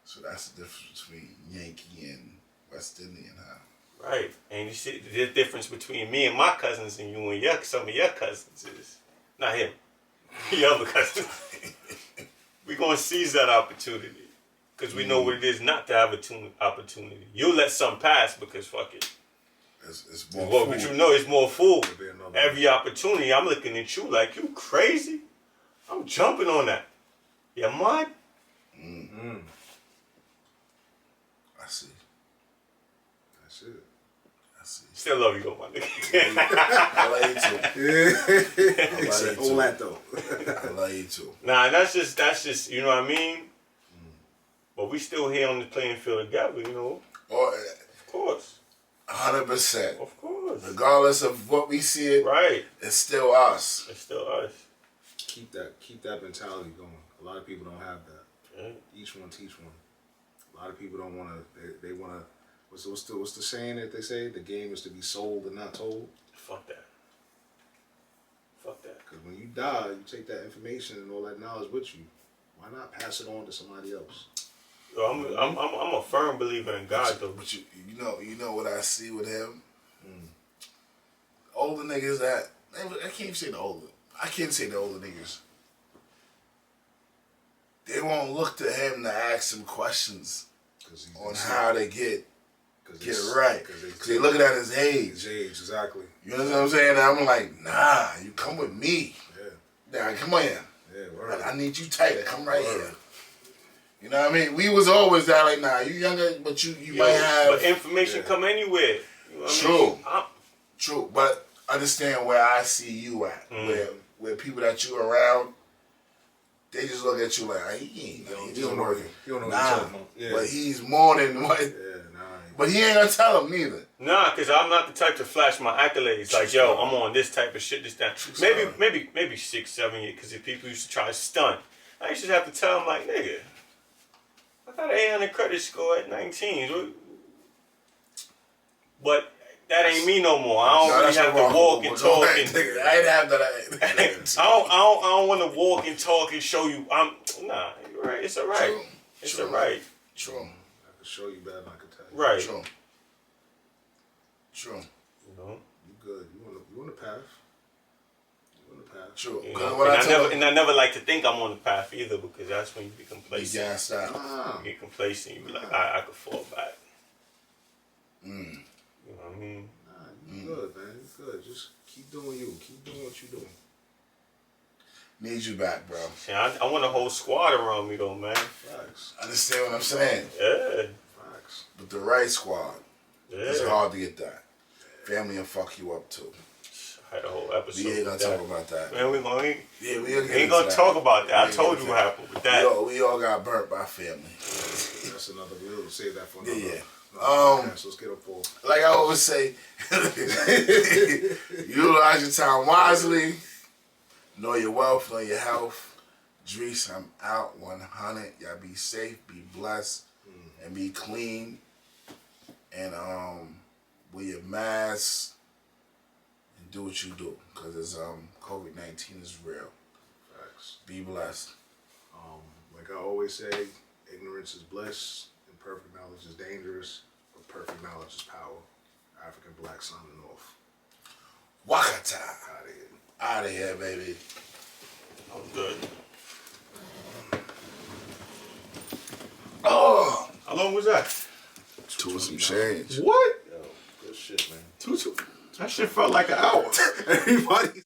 B: So that's the difference between Yankee and West Indian, huh?
C: Right. And you see the difference between me and my cousins and you and some of your cousins is not him. The other cousins. We're gonna seize that opportunity. Because we know what it is not to have an opportunity. You'll let something pass because fuck it.
B: It's more
C: Well,
B: food.
C: but you know it's more food.
A: There'll be another
C: Every opportunity, I'm looking at you like, you crazy? I'm jumping on that. You mind?
B: I see.
A: That's it.
B: I see.
C: Still love you though, my nigga.
B: I love you too.
A: Yeah.
B: I love you
A: All
B: too.
A: that though.
B: I love you too.
C: Nah, that's just, you know what I mean? But we still here on the playing field together, you know? Of course.
B: 100%.
C: Of course.
B: Regardless of what we see it,
C: Right.
B: it's still us.
C: It's still us.
A: Keep that mentality going. A lot of people don't have that.
C: Yeah.
A: Each one teach one. A lot of people don't want to. They want to. What's the saying that they say? The game is to be sold and not told.
C: Fuck that. Fuck that.
A: Because when you die, you take that information and all that knowledge with you. Why not pass it on to somebody else?
C: Yo, I'm a firm believer in God though.
B: But you know what I see with him? Older niggas that I can't even say the older. I can't say the older niggas. They won't look to him to ask him questions on how they get it right. Because they looking at his age.
A: His age, exactly.
B: You know what I'm saying? And I'm like, nah, you come with me.
A: Yeah.
B: Nah, come on here.
A: Yeah, word.
B: I need you tighter. Come right here. You know what I mean? We was always that like, nah, you younger, but you might have.
C: But information come anywhere. You know what
B: True.
C: I mean?
B: True. But understand where I see you at. Where people that you around, they just look at you like, he ain't
A: You
B: just
A: don't know
B: working.
A: You don't know what
B: Nah,
A: you're talking about. Yeah.
B: but he's more than what.
A: Yeah, nah.
B: But he ain't gonna tell him neither.
C: Nah, cause I'm not the type to flash my accolades. Like, yo, I'm on this type of shit. This that. Maybe 6, 7 years. Cause if people used to try to stunt, I used to have to tell them like, nigga, I got an 800 credit score at 19. But that ain't me no more. I don't really have to walk and talk and.
B: I ain't have that.
C: I don't want to walk and talk and show you. Nah. You're right. It's alright.
B: True.
C: It's
B: True.
C: alright.
B: True.
A: I can show you better than I can tell you.
C: Right.
B: True. True.
C: You know.
A: You good? You on the path? You on the path?
B: True.
C: You know? And I never like to think I'm on the path either, because that's when you be complacent.
B: Yeah, stop.
C: You get complacent. You be like, I could fall back.
B: Mm.
C: You know what I mean?
A: Nah, you good, man. You good. Just keep doing you. Keep doing what you're doing.
B: Need you back, bro.
C: See, I want a whole squad around me though, man.
A: Facts.
B: Understand what I'm saying?
C: Yeah.
A: Facts.
B: But the right squad,
C: Yeah.
B: it's hard to get that. Family will fuck you up too.
C: I had a whole episode.
B: We ain't gonna
C: with that.
B: talk about that.
C: Man, we
B: ain't
C: gonna talk about that. I told you what happened with that.
B: We all got burnt by family.
A: That's another. We'll save that for another.
B: Yeah.
A: So let's get up for.
B: Like I always say, utilize your time wisely. Know your wealth, know your health. Drees, I'm out 100. Y'all be safe, be blessed, and be clean. And wear your mask and do what you do, because it's COVID-19 is real.
A: Facts.
B: Be blessed.
A: Like I always say, ignorance is bliss, and perfect knowledge is dangerous, but perfect knowledge is power. African Black signing off.
B: Wakata.
A: Out of here.
B: Out of here, baby.
C: I'm good.
B: Oh,
C: How long was that?
B: 2 and some change.
C: What?
A: Yo, good shit, man.
C: That shit felt like an hour.
A: Everybody.